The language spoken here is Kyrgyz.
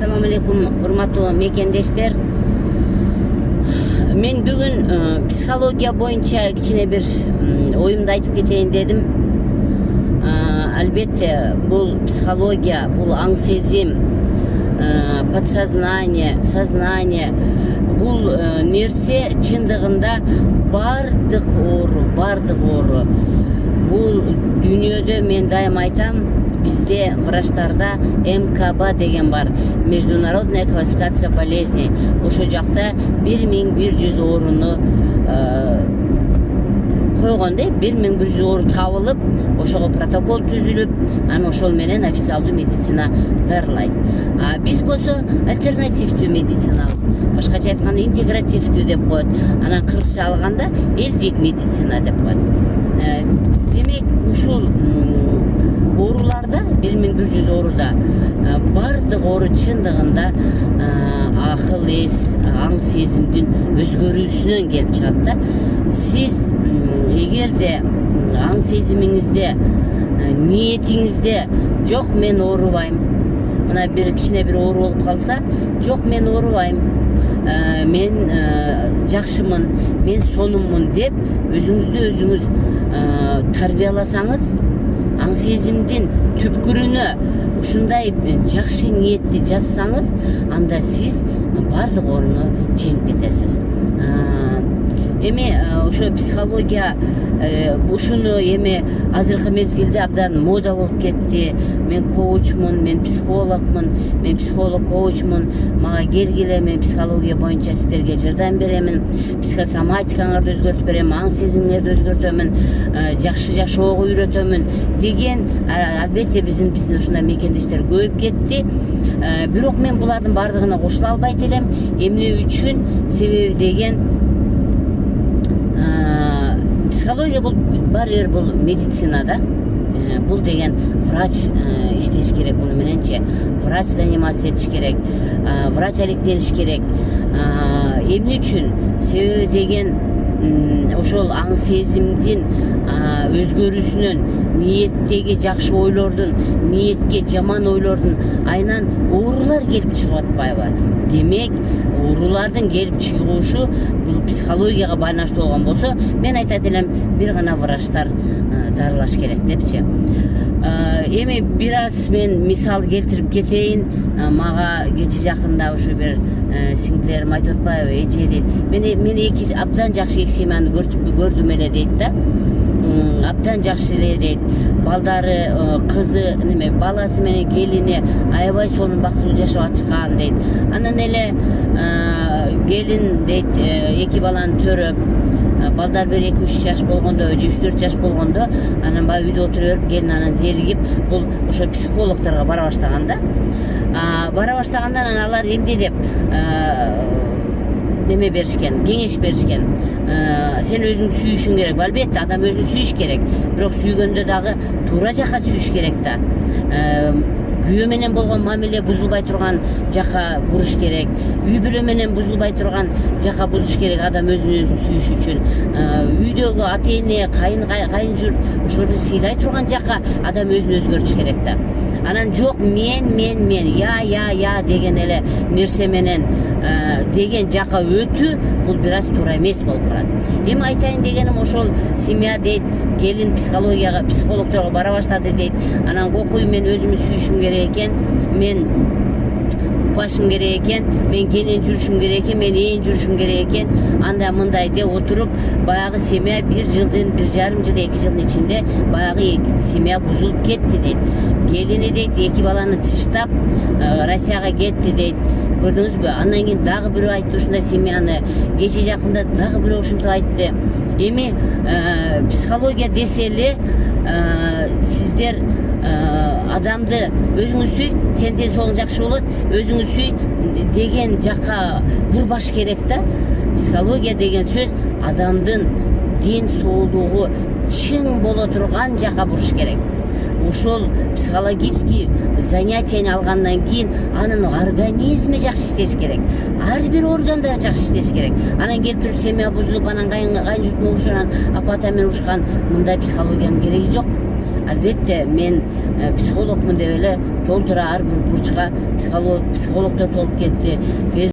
Assalamu alaikum, урматтуу мекендештер. Мен бүгүн психология боюнча кичине бир оюмду айтып кетейин дедим. Албетте, бул психология, бул аң сезим, подсознание, сознание, бул нерсе чындыгында бардык оору. Бул дүйнөдө мен дайым айтам, bizde врачтарда МКБ деген бар, международная классификация болезней. Ошо жакта 1100 ооруну койгондой, 1100 оору табылып, ошого протокол түзүлүп, анан ошол менен официалдуу медицина дарылайт. Биз болсо альтернативдүү медицинабыз. Башкача айтканда интегративдүү деп коет. Анан кыргызча алганда элдик медицина деп коет. Демек, ушул ооруларда 1100 ооруда бардык оору чындыгында акыл эс, аң сезимдин өзгөрүүсүнөн келип чыгат да. Сиз эгерде аң сезимиңизде, ниетиңизде жок мен оорубайм, мына бир кичине бир оору болуп калса, жок мен оорубайм, мен жакшымын, мен сонуммун деп өзүңүздү өзүңүз тарбияласаңыз, аң сезимдин түпкүрүнө ушундай жакшы ниетти жазсаңыз, анда сиз бардык ооруну жеңип кетесиз. Эми ошо психология ушуну эми азыркы мезгилде абдан мода болуп кетти. Мен коучмун, мен психологмун, мен психолог коучмун. Мага келгиле, мен психология боюнча сиздерге жардам беремин. Психосоматикаңарды өзгөртүп берем, аң сезимиңерди өзгөртөмүн, жакшы жашоого үйрөтөмүн деген албетте биздин ушундай мекендештер көбөйүп кетти. Бирок мен булардын бардыгына кошула албайт элем. Эмне үчүн? Себеби деген психология бул барьер, бул медицина да. Бул деген врач иштеш керек, буну мененче врач заниматься этиш керек, врач алектениш керек. Эмне үчүн? Себеби деген ошол аң сезимдин өзгөрүүсүнөн, ниеттеги жакшы ойлордун, ниетке жаман ойлордун айынан оорулар келип чыгып атпайбы? Демек, оорулардын келип чыгуушу бул психологияга байланыштуу болгон болсо, мен айтат элем, бир гана врачтар дарылаш керек депчи. Эми бир аз мен мисал келтирип кетейин. Мага кече жакында ушу бир сиңдилерим айтып атпайбы, эже дейт, мен абдан жакшы эки семьяны көрдүм эле дейт да. Абдан жакшы эле дейт. Балдары, кызы, баласы менен келини аябай сонун бактылуу жашап атышкан дейт. Анан эле келин дейт, эки баланы төрөп, балдар бир 2-3 жаш болгондо, 3-4 жаш болгондо, анан баягы үйдө отура берип, келин анан зеригип, бул ошо психологторго бара баштаган да. Бара баштагандан анан алар эмне деп неме беришкен, кеңеш беришкен. Сен өзүңдү сүйүшүң керек. Албетте, адам өзүн сүйүш керек. Бирок сүйгөндө дагы туура жака сүйүш керек да. Күйөө менен болгон мамиле бузулбай турган жака буруш керек. Үй бүлө менен бузулбай турган жака бузуш керек адам өзүн сүйүш үчүн. Үйдөгү ата эне, кайын журт ошолорду сыйлай турган жака адам өзүн өзгөртүш керек да. Анан жок мен, я деген эле нерсе менен деген жака өтүү бул бир аз туура эмес болуп калат. Эми айтайын дегеним, ошол семья дейт, келин психологияга, психологторго бара баштады дейт. Анан кокуй мен өзүмү сүйүшүм керек экен, мен укпашым керек экен, мен кенен жүрүшүм керек экен, мен ээн жүрүшүм керек экен. Анда мындай деп отуруп, баягы семья 1 жылдын, 1,5 жыл, 2 жылдын ичинде баягы семья бузулуп кетти дейт. Келини дейт, 2 баланы тыштап Россияга кетти дейт. Көрдүңүзбү? Андан кийин дагы бирөө айтты ушундай семьяны, кече жакында дагы бирөө ушинтип айтты. Эми психология десе эле сиздер адамды өзүңүз сүй, сен денсаулыгың жакшы болот, өзүңүз сүй деген жака бурбаш керек да. Психология деген сөз адамдын ден соолугу чың боло турган жака буруш керек. Ошол психологический занятияны алгандан кийин анын организми жакшы иштеш керек. Ар бир органдар жакшы иштеш керек. Анан келип туруп семья бузулуп, анан кайын журтун урушкан, апа ата менен урушкан, мындай психологиянын кереги жок. Албетте, мен психологмун деп эле толтурар, bir burçka psikologda tolup ketdi.